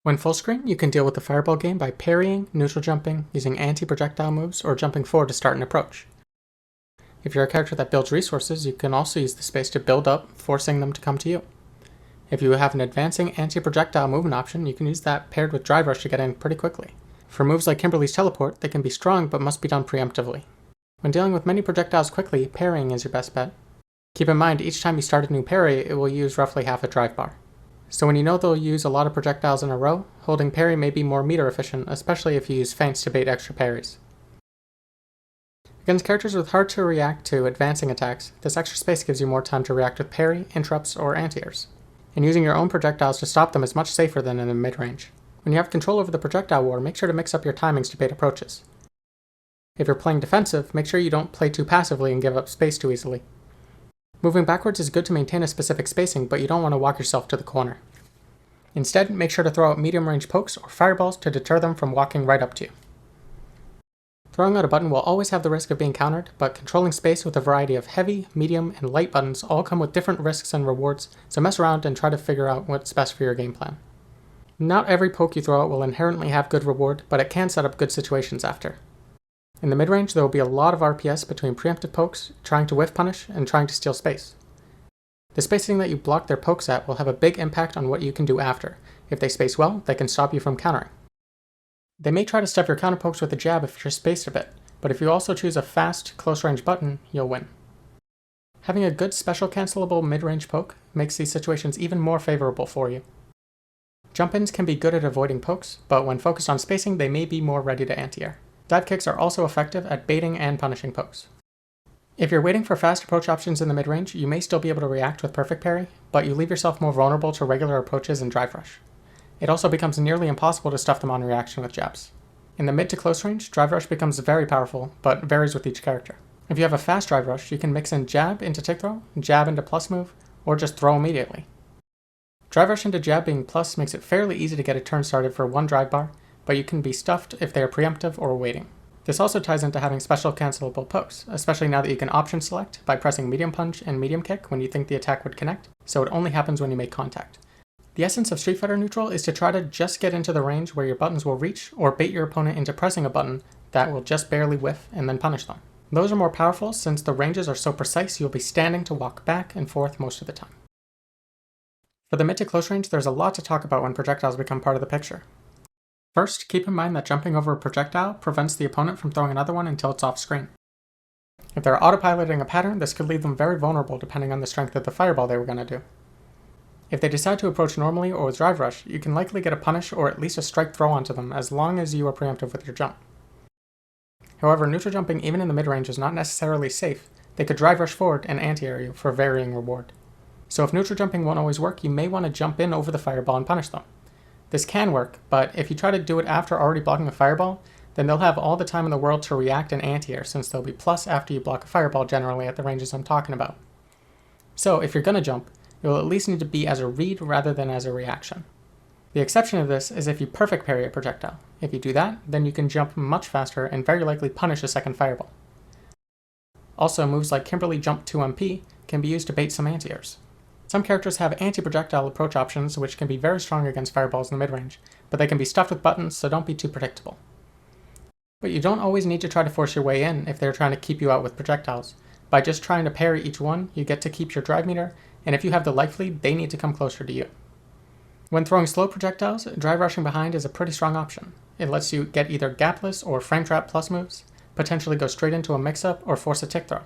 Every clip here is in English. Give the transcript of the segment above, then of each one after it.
When full screen, you can deal with the fireball game by parrying, neutral jumping, using anti-projectile moves, or jumping forward to start an approach. If you're a character that builds resources, you can also use the space to build up, forcing them to come to you. If you have an advancing anti-projectile movement option, you can use that paired with drive rush to get in pretty quickly. For moves like Kimberly's teleport, they can be strong but must be done preemptively. When dealing with many projectiles quickly, parrying is your best bet. Keep in mind, each time you start a new parry, it will use roughly half a drive bar. So when you know they'll use a lot of projectiles in a row, holding parry may be more meter efficient, especially if you use feints to bait extra parries. Against characters with hard to react to advancing attacks, this extra space gives you more time to react with parry, interrupts, or anti-airs. And using your own projectiles to stop them is much safer than in the mid-range. When you have control over the projectile war, make sure to mix up your timings to bait approaches. If you're playing defensive, make sure you don't play too passively and give up space too easily. Moving backwards is good to maintain a specific spacing, but you don't want to walk yourself to the corner. Instead, make sure to throw out medium-range pokes or fireballs to deter them from walking right up to you. Throwing out a button will always have the risk of being countered, but controlling space with a variety of heavy, medium, and light buttons all come with different risks and rewards, so mess around and try to figure out what's best for your game plan. Not every poke you throw out will inherently have good reward, but it can set up good situations after. In the mid-range, there will be a lot of RPS between preemptive pokes, trying to whiff punish, and trying to steal space. The spacing that you block their pokes at will have a big impact on what you can do after. If they space well, they can stop you from countering. They may try to stuff your counter pokes with a jab if you're spaced a bit, but if you also choose a fast, close-range button, you'll win. Having a good special cancelable mid-range poke makes these situations even more favorable for you. Jump-ins can be good at avoiding pokes, but when focused on spacing, they may be more ready to anti-air. Dive kicks are also effective at baiting and punishing pokes. If you're waiting for fast approach options in the mid-range, you may still be able to react with perfect parry, but you leave yourself more vulnerable to regular approaches and drive rush. It also becomes nearly impossible to stuff them on reaction with jabs. In the mid to close range, drive rush becomes very powerful, but varies with each character. If you have a fast drive rush, you can mix in jab into tick throw, jab into plus move, or just throw immediately. Drive rush into jab being plus makes it fairly easy to get a turn started for one drive bar, but you can be stuffed if they are preemptive or waiting. This also ties into having special cancelable pokes, especially now that you can option select by pressing medium punch and medium kick when you think the attack would connect, so it only happens when you make contact. The essence of Street Fighter Neutral is to try to just get into the range where your buttons will reach, or bait your opponent into pressing a button that will just barely whiff and then punish them. Those are more powerful since the ranges are so precise you'll be standing to walk back and forth most of the time. For the mid to close range, there's a lot to talk about when projectiles become part of the picture. First, keep in mind that jumping over a projectile prevents the opponent from throwing another one until it's off screen. If they're autopiloting a pattern, this could leave them very vulnerable depending on the strength of the fireball they were going to do. If they decide to approach normally or with drive rush, you can likely get a punish or at least a strike throw onto them as long as you are preemptive with your jump. However, neutral jumping even in the mid-range is not necessarily safe. They could drive rush forward and anti-air you for varying reward. So if neutral jumping won't always work, you may want to jump in over the fireball and punish them. This can work, but if you try to do it after already blocking a fireball, then they'll have all the time in the world to react and anti-air since they'll be plus after you block a fireball generally at the ranges I'm talking about. So if you're going to jump, you'll at least need to be as a read rather than as a reaction. The exception of this is if you perfect parry a projectile. If you do that, then you can jump much faster and very likely punish a second fireball. Also, moves like Kimberly Jump 2MP can be used to bait some anti-airs. Some characters have anti-projectile approach options which can be very strong against fireballs in the mid-range, but they can be stuffed with buttons, so don't be too predictable. But you don't always need to try to force your way in if they're trying to keep you out with projectiles. By just trying to parry each one, you get to keep your drive meter, and if you have the life lead, they need to come closer to you. When throwing slow projectiles, drive rushing behind is a pretty strong option. It lets you get either gapless or frame trap plus moves, potentially go straight into a mix-up, or force a tick throw.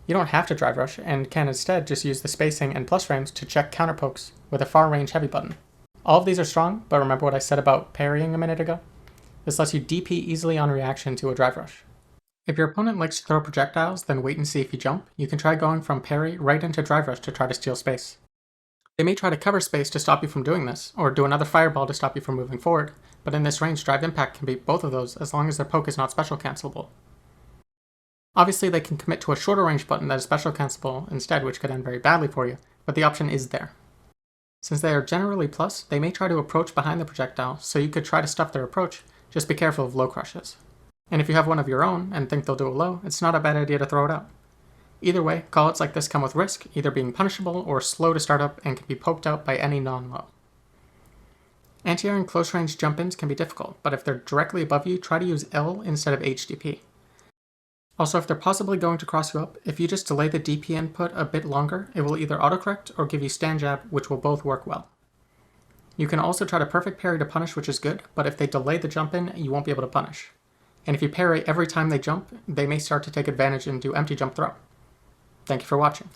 You don't have to drive rush, and can instead just use the spacing and plus frames to check counter pokes with a far range heavy button. All of these are strong, but remember what I said about parrying a minute ago? This lets you DP easily on reaction to a drive rush. If your opponent likes to throw projectiles, then wait and see if you jump. You can try going from parry right into drive rush to try to steal space. They may try to cover space to stop you from doing this, or do another fireball to stop you from moving forward, but in this range, drive impact can beat both of those as long as their poke is not special cancelable. Obviously, they can commit to a shorter range button that is special cancelable instead, which could end very badly for you, but the option is there. Since they are generally plus, they may try to approach behind the projectile, so you could try to stuff their approach, just be careful of low crushes. And if you have one of your own and think they'll do a low, it's not a bad idea to throw it out. Either way, callouts like this come with risk, either being punishable or slow to start up and can be poked out by any non-low. Anti-air and close-range jump-ins can be difficult, but if they're directly above you, try to use L instead of HDP. Also, if they're possibly going to cross you up, if you just delay the DP input a bit longer, it will either autocorrect or give you stand jab, which will both work well. You can also try to perfect parry to punish, which is good, but if they delay the jump-in, you won't be able to punish. And if you parry every time they jump, they may start to take advantage and do empty jump throw. Thank you for watching.